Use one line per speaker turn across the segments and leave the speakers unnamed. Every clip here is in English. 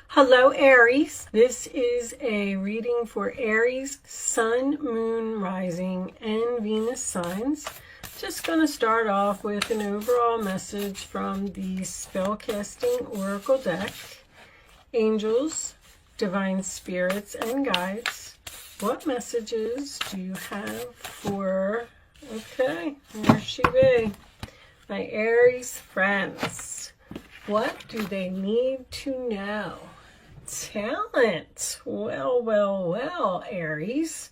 Hello, Aries. This is a reading for Aries, Sun, Moon, Rising, and Venus signs. Just going to start off with an overall message from the Spellcasting Oracle deck. Angels, Divine Spirits, and Guides, what messages do you have for, okay, there she be, my Aries friends. What do they need to know? Talent. Well, Aries.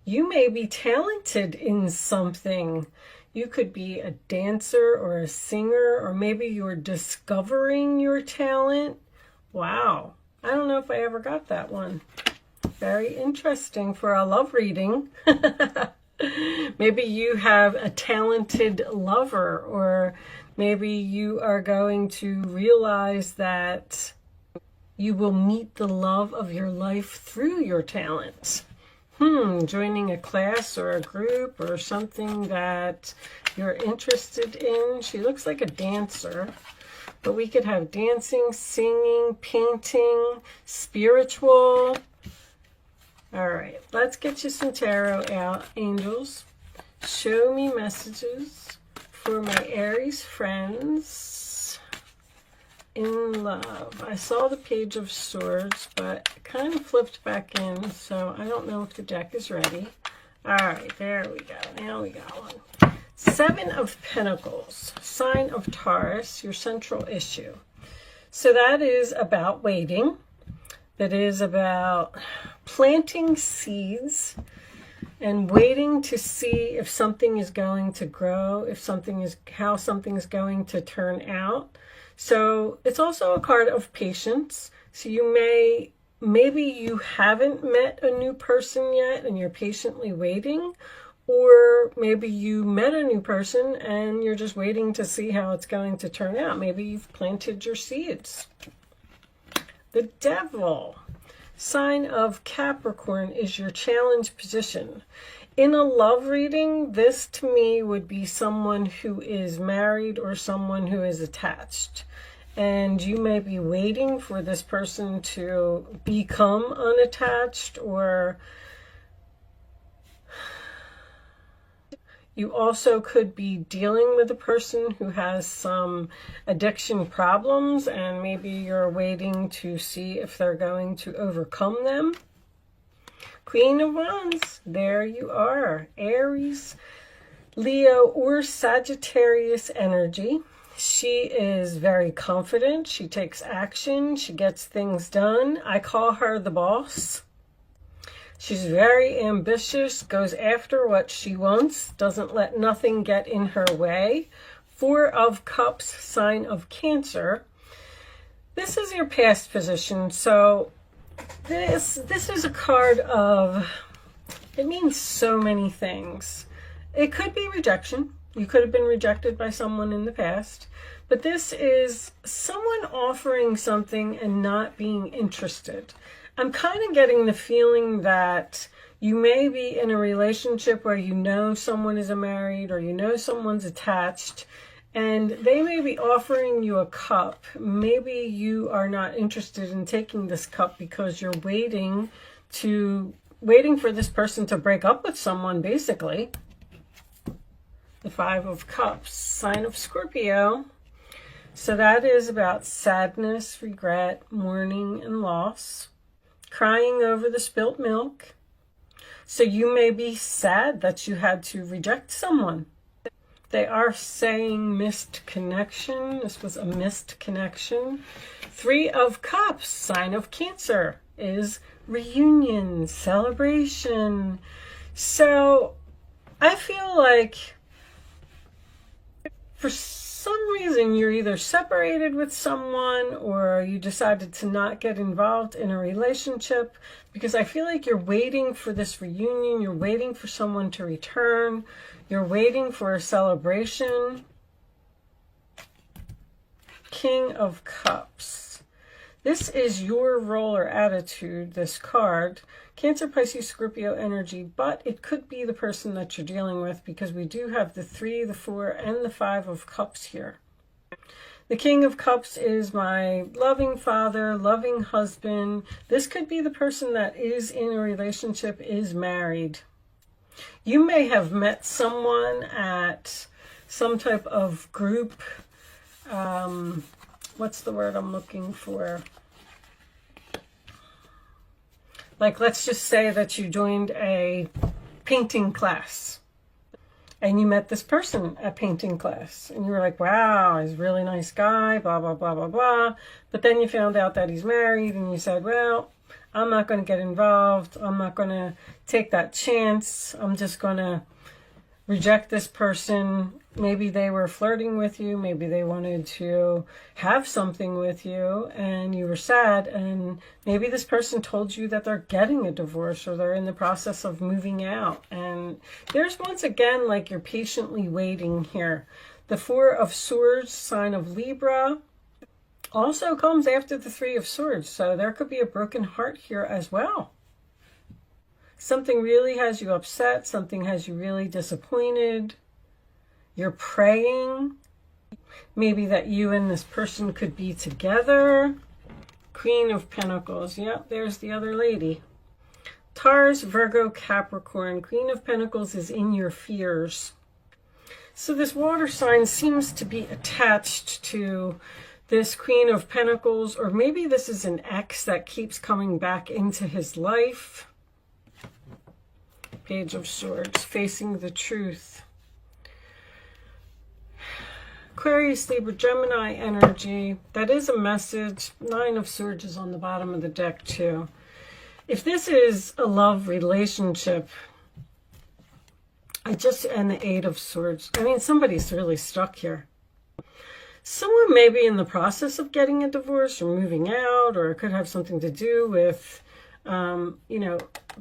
You may be talented in something. You could be a dancer or a singer, or maybe you're discovering your talent. Wow. I don't know if I ever got that one. Very interesting for a love reading. Maybe you have a talented lover, or maybe you are going to realize that you will meet the love of your life through your talent. Joining a class or a group or something that you're interested in. She looks like a dancer, but we could have dancing, singing, painting, spiritual. All right, let's get you some tarot out, angels. Show me messages for my Aries friends in love. I saw the Page of Swords, but it kind of flipped back in, so I don't know if the deck is ready. All right, there we go. Now we got one. Seven of Pentacles, sign of Taurus, your central issue. So that is about waiting. That is about planting seeds and waiting to see if something is going to grow, how something is going to turn out. So it's also a card of patience. So maybe you haven't met a new person yet and you're patiently waiting, or maybe you met a new person and you're just waiting to see how it's going to turn out. Maybe you've planted your seeds. The Devil, sign of Capricorn, is your challenge position. In a love reading, this to me would be someone who is married or someone who is attached. And you may be waiting for this person to become unattached, or you also could be dealing with a person who has some addiction problems, and maybe you're waiting to see if they're going to overcome them. Queen of Wands, there you are. Aries, Leo, or Sagittarius energy. She is very confident. She takes action. She gets things done. I call her the boss. She's very ambitious, goes after what she wants, doesn't let nothing get in her way. Four of Cups, sign of Cancer. This is your past position. So this is a card of, it means so many things. It could be rejection. You could have been rejected by someone in the past. But this is someone offering something and not being interested. I'm kind of getting the feeling that you may be in a relationship where you know someone is married or you know someone's attached, and they may be offering you a cup. Maybe you are not interested in taking this cup because you're waiting for this person to break up with someone, basically. The Five of Cups, sign of Scorpio. So that is about sadness, regret, mourning, and loss. Crying over the spilt milk. So you may be sad that you had to reject someone. They are saying missed connection. This was a missed connection. Three of Cups, sign of Cancer, is reunion, celebration. So I feel like for some reason you're either separated with someone or you decided to not get involved in a relationship, because I feel like you're waiting for this reunion. You're waiting for someone to return. You're waiting for a celebration. King of Cups. This is your role or attitude, this card. Cancer, Pisces, Scorpio energy, but it could be the person that you're dealing with, because we do have the 3, the 4, and the 5 of Cups here. The King of Cups is my loving father, loving husband. This could be the person that is in a relationship, is married. You may have met someone at some type of group. What's the word I'm looking for? Like, let's just say that you joined a painting class and you met this person at painting class and you were like, wow, he's a really nice guy, blah, blah, blah, blah, blah. But then you found out that he's married and you said, well, I'm not going to get involved. I'm not going to take that chance. I'm just going to reject this person. Maybe they were flirting with you. Maybe they wanted to have something with you and you were sad. And maybe this person told you that they're getting a divorce or they're in the process of moving out. And there's once again, like, you're patiently waiting here. The Four of Swords, sign of Libra, also comes after the Three of Swords. So there could be a broken heart here as well. Something really has you upset. Something has you really disappointed. You're praying. Maybe that you and this person could be together. Queen of Pentacles. Yep, there's the other lady. Taurus, Virgo, Capricorn. Queen of Pentacles is in your fears. So this water sign seems to be attached to this Queen of Pentacles. Or maybe this is an ex that keeps coming back into his life. Page of Swords, facing the truth. Aquarius, Libra, Gemini energy. That is a message. Nine of Swords is on the bottom of the deck too. If this is a love relationship, and the Eight of Swords. I mean, somebody's really stuck here. Someone may be in the process of getting a divorce or moving out, or it could have something to do with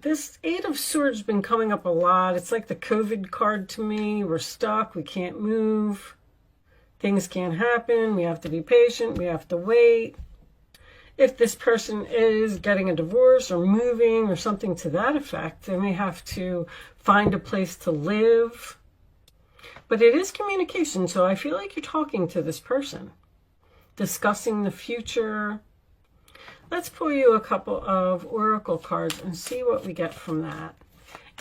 this Eight of Swords has been coming up a lot. It's like the COVID card to me. We're stuck. We can't move. Things can't happen. We have to be patient. We have to wait. If this person is getting a divorce or moving or something to that effect, they may have to find a place to live. But it is communication. So I feel like you're talking to this person, discussing the future. Let's pull you a couple of oracle cards and see what we get from that.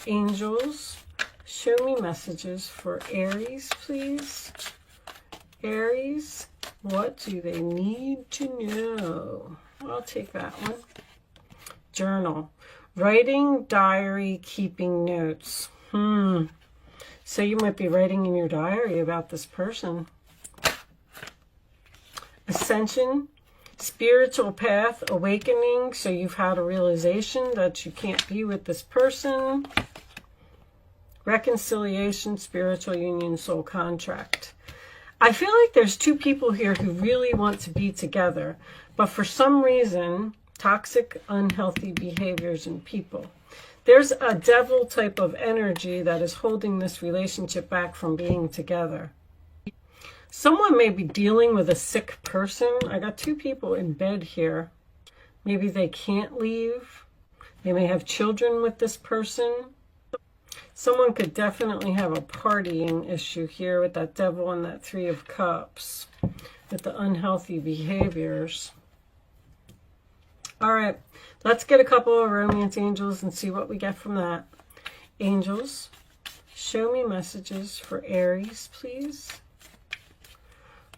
Angels, show me messages for Aries, please. Aries, what do they need to know? I'll take that one. Journal, writing, diary, keeping notes. So you might be writing in your diary about this person. Ascension, spiritual path, awakening. So you've had a realization that you can't be with this person. Reconciliation, spiritual union, soul contract. I feel like there's two people here who really want to be together, but for some reason, toxic, unhealthy behaviors in people. There's a devil type of energy that is holding this relationship back from being together. Someone may be dealing with a sick person. I got two people in bed here. Maybe they can't leave. They may have children with this person. Someone could definitely have a partying issue here with that devil and that Three of Cups, with the unhealthy behaviors. All right, let's get a couple of romance angels and see what we get from that. Angels, show me messages for Aries, please.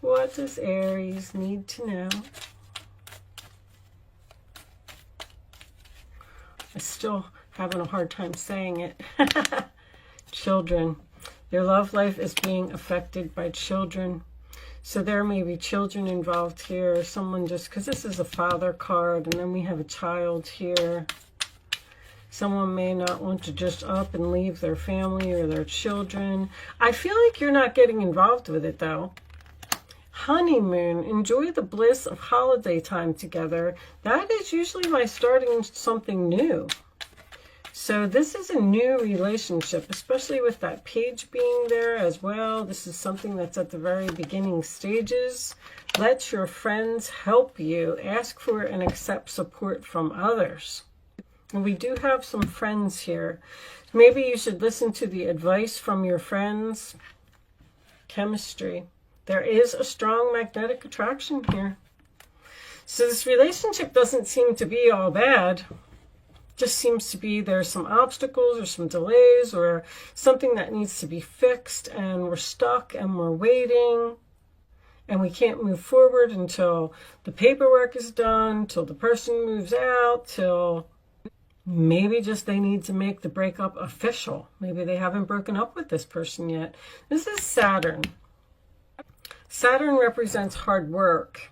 What does Aries need to know? I'm still having a hard time saying it. Children. Your love life is being affected by children. So there may be children involved here. Someone just, because this is a father card, and then we have a child here. Someone may not want to just up and leave their family or their children. I feel like you're not getting involved with it, though. Honeymoon. Enjoy the bliss of holiday time together. That is usually by starting something new. So this is a new relationship, especially with that page being there as well. This is something that's at the very beginning stages. Let your friends help you. Ask for and accept support from others. And we do have some friends here. Maybe you should listen to the advice from your friends. Chemistry. There is a strong magnetic attraction here. So this relationship doesn't seem to be all bad. Just seems to be there's some obstacles or some delays or something that needs to be fixed, and we're stuck and we're waiting and we can't move forward until the paperwork is done, till the person moves out, till maybe just they need to make the breakup official. Maybe they haven't broken up with this person yet. This is Saturn. Saturn represents hard work.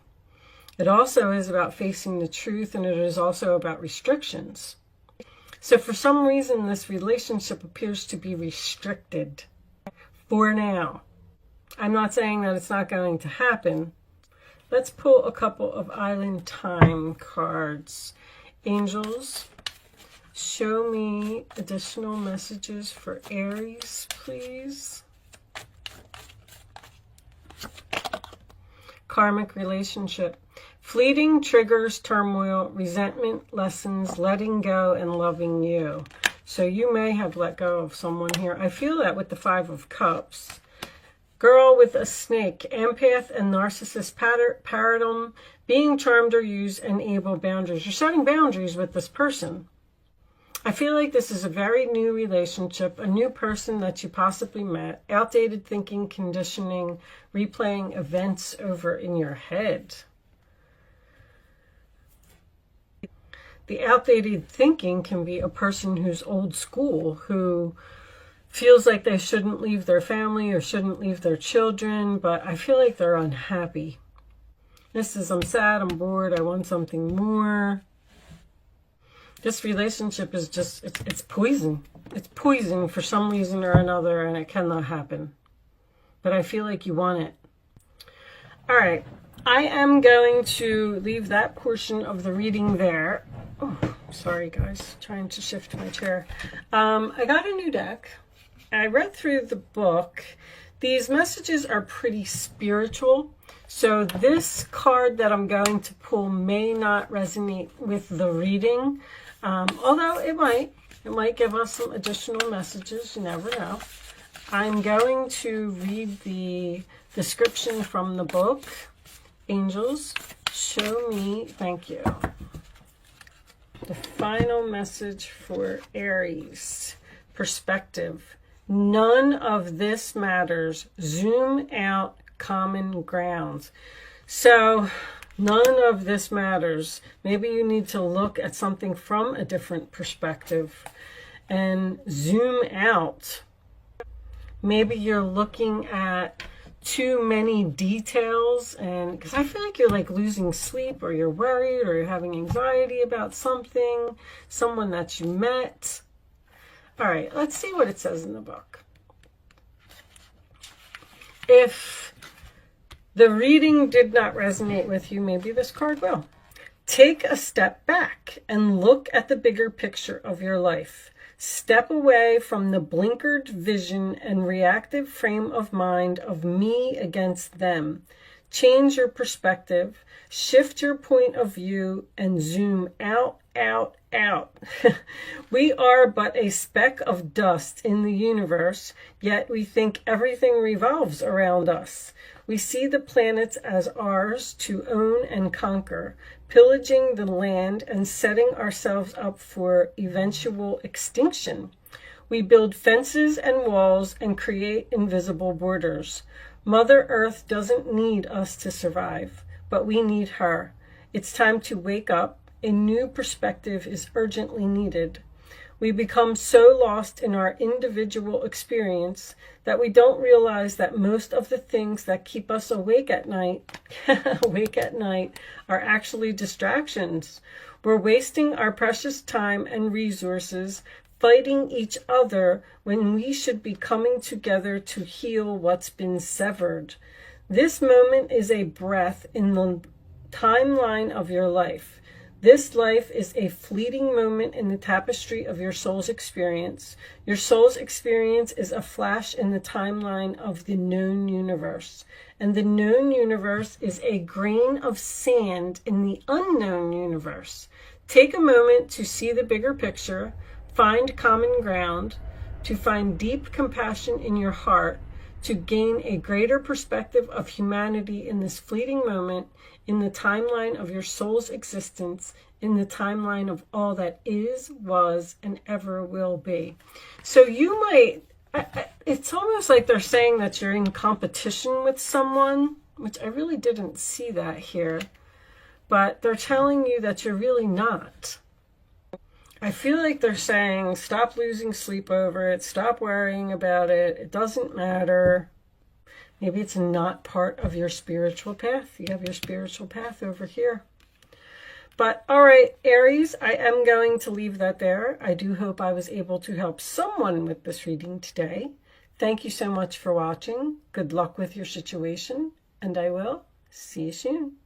It also is about facing the truth, and it is also about restrictions. So for some reason, this relationship appears to be restricted for now. I'm not saying that it's not going to happen. Let's pull a couple of Island Time cards. Angels, show me additional messages for Aries, please. Karmic relationship. Fleeting triggers turmoil, resentment, lessons, letting go, and loving you. So you may have let go of someone here. I feel that with the Five of Cups. Girl with a snake, empath and narcissist paradigm, being charmed or used, and able boundaries. You're setting boundaries with this person. I feel like this is a very new relationship, a new person that you possibly met, outdated thinking, conditioning, replaying events over in your head. The outdated thinking can be a person who's old school, who feels like they shouldn't leave their family or shouldn't leave their children, but I feel like they're unhappy. This is, I'm sad, I'm bored, I want something more. This relationship is just, it's poison. It's poison for some reason or another, and it cannot happen. But I feel like you want it. All right, I am going to leave that portion of the reading there. Oh, sorry guys, trying to shift my chair. I got a new deck. I read through the book. These messages are pretty spiritual. So this card that I'm going to pull may not resonate with the reading. Although it might give us some additional messages. You never know. I'm going to read the description from the book. Angels, show me, thank you, the final message for Aries. Perspective. None of this matters. Zoom out, common ground. So none of this matters. Maybe you need to look at something from a different perspective and zoom out. Maybe you're looking at too many details, and because I feel like you're like losing sleep, or you're worried, or you're having anxiety about something, someone that you met. All right, let's see what it says in the book. If the reading did not resonate with you, maybe this card will. Take a step back and look at the bigger picture of your life. Step away from the blinkered vision and reactive frame of mind of me against them. Change your perspective, shift your point of view, and zoom out, out, out. We are but a speck of dust in the universe, yet we think everything revolves around us. We see the planets as ours to own and conquer, pillaging the land and setting ourselves up for eventual extinction. We build fences and walls and create invisible borders. Mother Earth doesn't need us to survive, but we need her. It's time to wake up. A new perspective is urgently needed. We become so lost in our individual experience that we don't realize that most of the things that keep us awake at night, are actually distractions. We're wasting our precious time and resources fighting each other when we should be coming together to heal what's been severed. This moment is a breath in the timeline of your life. This life is a fleeting moment in the tapestry of your soul's experience. Your soul's experience is a flash in the timeline of the known universe. And the known universe is a grain of sand in the unknown universe. Take a moment to see the bigger picture, find common ground, to find deep compassion in your heart, to gain a greater perspective of humanity in this fleeting moment, in the timeline of your soul's existence, in the timeline of all that is, was, and ever will be. So you might, it's almost like they're saying that you're in competition with someone, which I really didn't see that here. But they're telling you that you're really not. I feel like they're saying, stop losing sleep over it, stop worrying about it, it doesn't matter. Maybe it's not part of your spiritual path. You have your spiritual path over here. But all right, Aries, I am going to leave that there. I do hope I was able to help someone with this reading today. Thank you so much for watching. Good luck with your situation, and I will see you soon.